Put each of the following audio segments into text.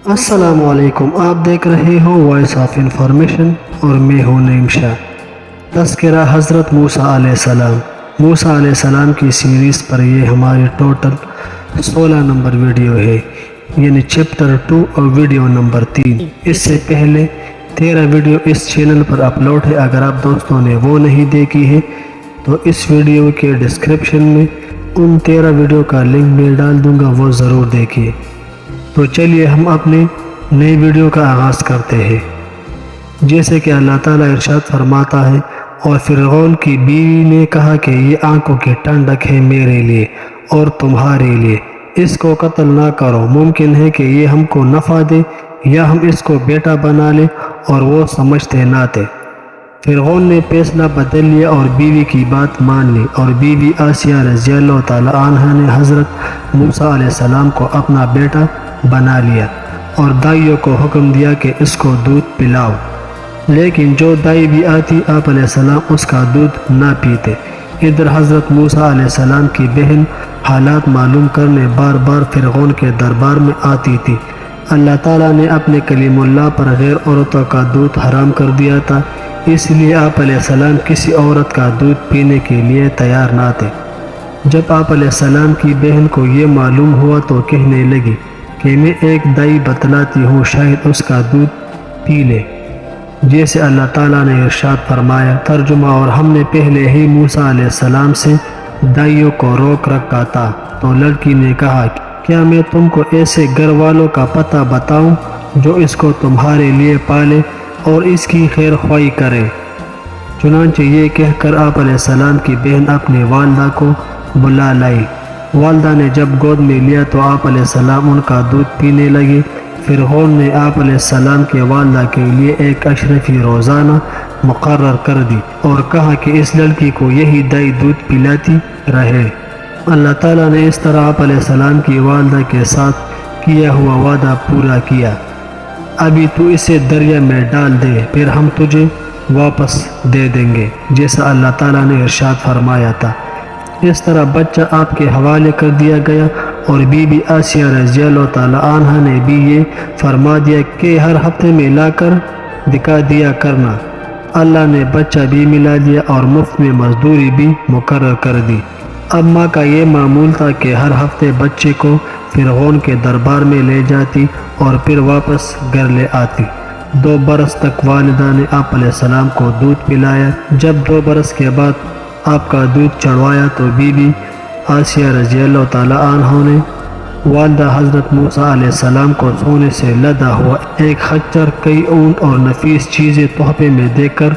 السلام علیکم، آپ دیکھ رہے ہو وائس آف انفارمیشن اور میں ہوں نعیم شاہ۔ تذکرہ حضرت موسیٰ علیہ السلام۔ موسیٰ علیہ السلام کی سیریز پر یہ ہماری ٹوٹل 16 نمبر ویڈیو ہے، یعنی چیپٹر 2 اور ویڈیو نمبر 3۔ اس سے پہلے 13 ویڈیو اس چینل پر اپلوڈ ہے۔ اگر آپ دوستوں نے وہ نہیں دیکھی ہے تو اس ویڈیو کے ڈسکرپشن میں ان 13 ویڈیو کا لنک میں ڈال دوں گا، وہ ضرور دیکھیے۔ تو چلیے ہم اپنے نئی ویڈیو کا آغاز کرتے ہیں۔ جیسے کہ اللہ تعالیٰ ارشاد فرماتا ہے، اور فرعون کی بیوی نے کہا کہ یہ آنکھوں کی ٹھنڈک ہے میرے لیے اور تمہارے لیے، اس کو قتل نہ کرو، ممکن ہے کہ یہ ہم کو نفع دے یا ہم اس کو بیٹا بنا لیں، اور وہ سمجھتے نہ تھے۔ فرعون نے فیصلہ بدل لیا اور بیوی کی بات مان لی، اور بیوی آسیہ رضی اللہ تعالیٰ عنہ نے حضرت موسیٰ علیہ السلام کو اپنا بیٹا بنا لیا، اور دائیوں کو حکم دیا کہ اس کو دودھ پلاؤ۔ لیکن جو دائی بھی آتی آپ علیہ السلام اس کا دودھ نہ پیتے۔ ادھر حضرت موسیٰ علیہ السلام کی بہن حالات معلوم کرنے بار بار فرعون کے دربار میں آتی تھی۔ اللہ تعالیٰ نے اپنے کلیم اللہ پر غیر عورتوں کا دودھ حرام کر دیا تھا، اس لیے آپ علیہ السلام کسی عورت کا دودھ پینے کے لیے تیار نہ تھے۔ جب آپ علیہ السلام کی بہن کو یہ معلوم ہوا تو کہنے لگی کہ میں ایک دائی بتلاتی ہوں، شاید اس کا دودھ پی لے۔ جیسے اللہ تعالیٰ نے ارشاد فرمایا، ترجمہ: اور ہم نے پہلے ہی موسیٰ علیہ السلام سے دائیوں کو روک رکھا تھا۔ تو لڑکی نے کہا، کیا میں تم کو ایسے گھر والوں کا پتہ بتاؤں جو اس کو تمہارے لیے پالے اور اس کی خیر خواہی کرے؟ چنانچہ یہ کہہ کر آپ علیہ السلام کی بہن اپنی والدہ کو بلا لائی۔ والدہ نے جب گود میں لیا تو آپ علیہ السلام ان کا دودھ پینے لگے۔ فرعون نے آپ علیہ السلام کے والدہ کے لیے ایک اشرفی روزانہ مقرر کر دی اور کہا کہ اس لڑکی کو یہی دائی دودھ پلاتی رہے۔ اللہ تعالیٰ نے اس طرح آپ علیہ السلام کی والدہ کے ساتھ کیا ہوا وعدہ پورا کیا۔ ابھی تو اسے دریا میں ڈال دے، پھر ہم تجھے واپس دے دیں گے، جیسا اللہ تعالیٰ نے ارشاد فرمایا تھا۔ اس طرح بچہ آپ کے حوالے کر دیا گیا، اور بی بی آسیہ رضی اللہ تعالیٰ عنہ نے بھی یہ فرما دیا کہ ہر ہفتے میں لا کر دکھا دیا کرنا۔ اللہ نے بچہ بھی ملا دیا اور مفت میں مزدوری بھی مقرر کر دی۔ اب ماں کا یہ معمول تھا کہ ہر ہفتے بچے کو فرعون کے دربار میں لے جاتی اور پھر واپس گھر لے آتی۔ 2 برس تک والدہ نے آپ علیہ السلام کو دودھ پلایا۔ جب 2 برس کے بعد آپ کا دودھ چڑھوایا تو بی بی آسیہ رضی اللہ تعالیٰ عنہ نے والدہ حضرت موسیٰ علیہ السلام کو سونے سے لدا ہوا ایک خچر، کئی اونٹ اور نفیس چیزیں تحفے میں دے کر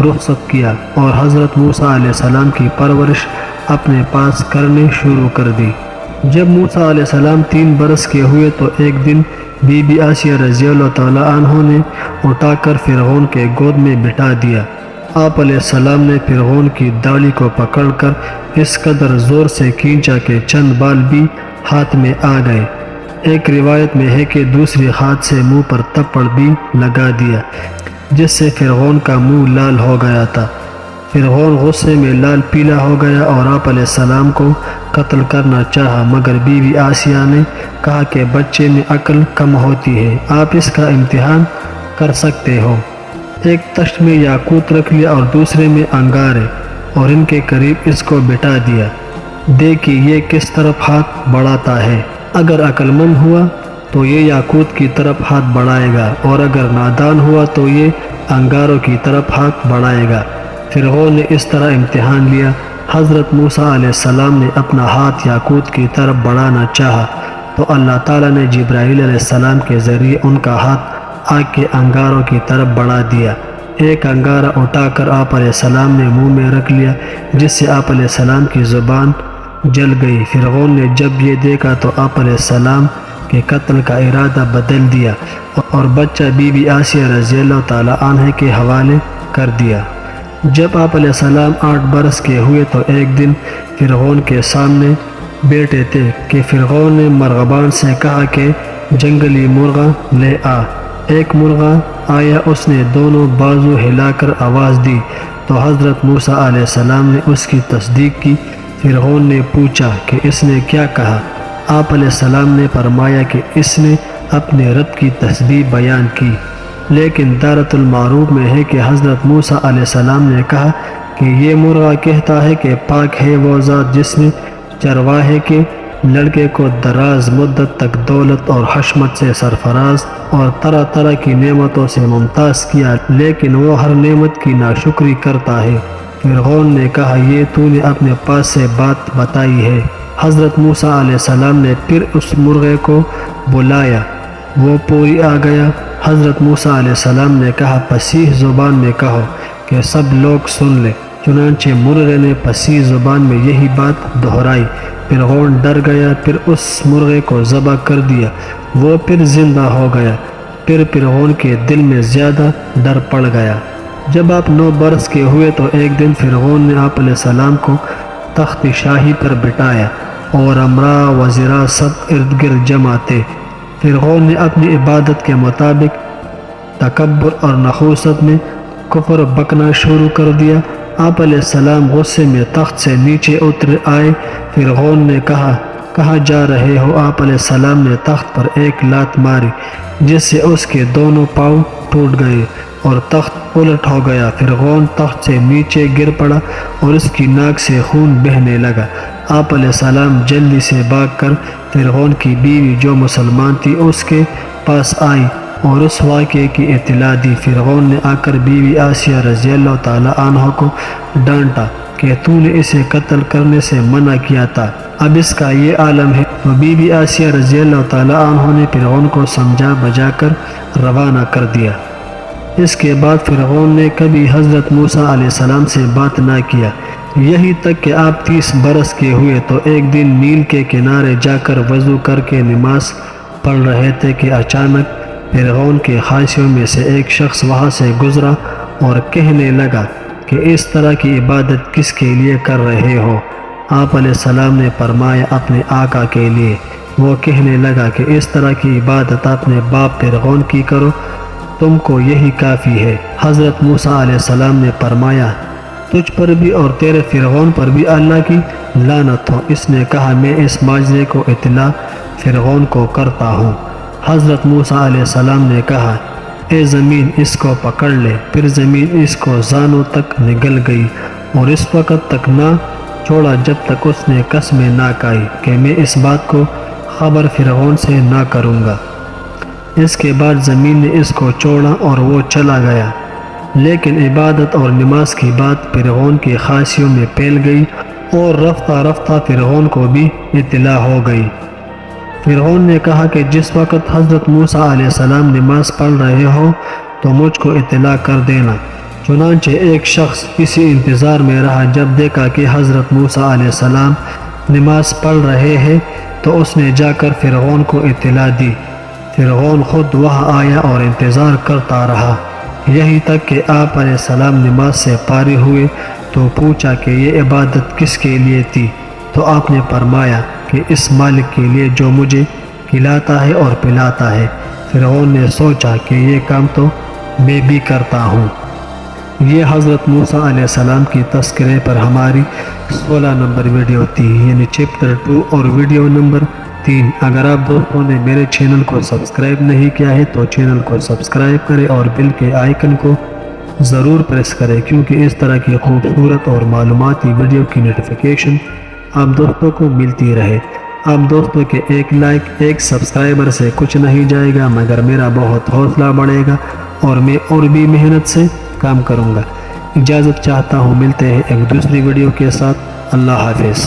رخصت کیا، اور حضرت موسیٰ علیہ السلام کی پرورش اپنے پاس کرنے شروع کر دی۔ جب موسیٰ علیہ السلام 3 برس کے ہوئے تو ایک دن بی بی آسیہ رضی اللہ تعالیٰ عنہ نے اٹھا کر فرعون کے گود میں بٹھا دیا۔ آپ علیہ السلام نے فرعون کی داڑھی کو پکڑ کر اس قدر زور سے کھینچا کہ چند بال بھی ہاتھ میں آ گئے۔ ایک روایت میں ہے کہ دوسری ہاتھ سے منہ پر تھپڑ بھی لگا دیا، جس سے فرعون کا منہ لال ہو گیا تھا۔ فرعون غصے میں لال پیلا ہو گیا اور آپ علیہ السلام کو قتل کرنا چاہا، مگر بی بی آسیہ نے کہا کہ بچے میں عقل کم ہوتی ہے، آپ اس کا امتحان کر سکتے ہو۔ ایک تشت میں یاقوت رکھ لیا اور دوسرے میں انگارے، اور ان کے قریب اس کو بٹھا دیا۔ دیکھیے یہ کس طرف ہاتھ بڑھاتا ہے، اگر عقل مند ہوا تو یہ یاقوت کی طرف ہاتھ بڑھائے گا، اور اگر نادان ہوا تو یہ انگاروں کی طرف ہاتھ بڑھائے گا۔ فرعون نے اس طرح امتحان لیا۔ حضرت موسیٰ علیہ السلام نے اپنا ہاتھ یاقوت کی طرف بڑھانا چاہا تو اللہ تعالیٰ نے جبرائیل علیہ السلام کے ذریعے ان کا ہاتھ آگ کے انگاروں کی طرف بڑھا دیا۔ ایک انگارہ اٹھا کر آپ علیہ السلام نے منہ میں رکھ لیا، جس سے آپ علیہ السلام کی زبان جل گئی۔ فرعون نے جب یہ دیکھا تو آپ علیہ السلام کے قتل کا ارادہ بدل دیا اور بچہ بی بی آسیہ رضی اللہ تعالیٰ عنہ کے حوالے کر دیا۔ جب آپ علیہ السلام 8 برس کے ہوئے تو ایک دن فرعون کے سامنے بیٹھے تھے کہ فرعون نے مرغبان سے کہا کہ جنگلی مرغا لے آ۔ ایک مرغا آیا، اس نے دونوں بازو ہلا کر آواز دی تو حضرت موسیٰ علیہ السلام نے اس کی تصدیق کی۔ فرعون نے پوچھا کہ اس نے کیا کہا؟ آپ علیہ السلام نے فرمایا کہ اس نے اپنے رب کی تسبیح بیان کی۔ لیکن دارت المعروف میں ہے کہ حضرت موسیٰ علیہ السلام نے کہا کہ یہ مرغہ کہتا ہے کہ پاک ہے وہ ذات جس نے چرواہے کے لڑکے کو دراز مدت تک دولت اور حشمت سے سرفراز اور طرح طرح کی نعمتوں سے ممتاز کیا، لیکن وہ ہر نعمت کی ناشکری کرتا ہے۔ فرعون نے کہا یہ تو نے اپنے پاس سے بات بتائی ہے۔ حضرت موسیٰ علیہ السلام نے پھر اس مرغے کو بلایا، وہ پوری آ گیا۔ حضرت موسیٰ علیہ السلام نے کہا فصیح زبان میں کہو کہ سب لوگ سن لیں۔ چنانچہ مرغے نے فصیح زبان میں یہی بات دہرائی۔ فرعون ڈر گیا، پھر اس مرغے کو ذبح کر دیا، وہ پھر زندہ ہو گیا۔ پھر فرعون کے دل میں زیادہ ڈر پڑ گیا۔ جب آپ 9 برس کے ہوئے تو ایک دن فرعون نے آپ علیہ السلام کو تخت شاہی پر بٹھایا اور امراء وزراء سب ارد گرد جمع تھے۔ فرعون نے اپنی عبادت کے مطابق تکبر اور نخوست میں کفر بکنا شروع کر دیا۔ آپ علیہ السلام غصے میں تخت سے نیچے اتر آئے۔ فرعون نے کہا کہاں جا رہے ہو؟ آپ علیہ السلام نے تخت پر ایک لات ماری جس سے اس کے دونوں پاؤں ٹوٹ گئے اور تخت الٹ ہو گیا۔ فرعون تخت سے نیچے گر پڑا اور اس کی ناک سے خون بہنے لگا۔ آپ علیہ السلام جلدی سے بھاگ کر فرعون کی بیوی جو مسلمان تھی اس کے پاس آئی اور اس واقعے کی اطلاع دی۔ فرعون نے آ کر بیوی آسیہ رضی اللہ تعالیٰ عنہ کو ڈانٹا کہ تو نے اسے قتل کرنے سے منع کیا تھا، اب اس کا یہ عالم ہے۔ تو بیوی آسیہ رضی اللہ تعالیٰ عنہ نے فرعون کو سمجھا بجا کر روانہ کر دیا۔ اس کے بعد فرعون نے کبھی حضرت موسیٰ علیہ السلام سے بات نہ کیا، یہی تک کہ آپ 30 برس کے ہوئے تو ایک دن نیل کے کنارے جا کر وضو کر کے نماز پڑھ رہے تھے کہ اچانک فرعون کے خاصیوں میں سے ایک شخص وہاں سے گزرا اور کہنے لگا کہ اس طرح کی عبادت کس کے لیے کر رہے ہو؟ آپ علیہ السلام نے فرمایا اپنے آقا کے لیے۔ وہ کہنے لگا کہ اس طرح کی عبادت اپنے باپ فرعون کی کرو، تم کو یہی کافی ہے۔ حضرت موسیٰ علیہ السلام نے فرمایا تجھ پر بھی اور تیرے فرعون پر بھی اللہ کی لعنت ہو۔ اس نے کہا میں اس معجزے کو اطلاع فرعون کو کرتا ہوں۔ حضرت موسیٰ علیہ السلام نے کہا اے زمین اس کو پکڑ لے۔ پھر زمین اس کو زانوں تک نگل گئی اور اس وقت تک نہ چھوڑا جب تک اس نے قسمیں نہ کھائی کہ میں اس بات کو خبر فرعون سے نہ کروں گا۔ اس کے بعد زمین نے اس کو چھوڑا اور وہ چلا گیا، لیکن عبادت اور نماز کی بات فرعون کے خاصیوں میں پھیل گئی اور رفتہ رفتہ فرعون کو بھی اطلاع ہو گئی۔ فرعون نے کہا کہ جس وقت حضرت موسیٰ علیہ السلام نماز پڑھ رہے ہو تو مجھ کو اطلاع کر دینا۔ چنانچہ ایک شخص اسی انتظار میں رہا، جب دیکھا کہ حضرت موسیٰ علیہ السلام نماز پڑھ رہے ہیں تو اس نے جا کر فرعون کو اطلاع دی۔ فرعون خود وہاں آیا اور انتظار کرتا رہا، یہی تک کہ آپ علیہ السلام نماز سے فارغ ہوئے تو پوچھا کہ یہ عبادت کس کے لیے تھی؟ تو آپ نے فرمایا کہ اس مالک کے لیے جو مجھے کھلاتا ہے اور پلاتا ہے۔ فرعون نے سوچا کہ یہ کام تو میں بھی کرتا ہوں۔ یہ حضرت موسیٰ علیہ السلام کی تذکرے پر ہماری 16 نمبر ویڈیو تھی، یعنی چیپٹر 2 اور ویڈیو نمبر 3۔ اگر آپ دوستوں نے میرے چینل کو سبسکرائب نہیں کیا ہے تو چینل کو سبسکرائب کریں اور بیل کے آئیکن کو ضرور پریس کریں، کیونکہ اس طرح کی خوبصورت اور معلوماتی ویڈیو کی نوٹیفیکیشن آپ دوستوں کو ملتی رہے۔ آپ دوستوں کے ایک لائک، ایک سبسکرائبر سے کچھ نہیں جائے گا، مگر میرا بہت حوصلہ بڑھے گا اور میں اور بھی محنت سے کام کروں گا۔ اجازت چاہتا ہوں، ملتے ہیں ایک دوسری ویڈیو کے ساتھ۔ اللہ حافظ۔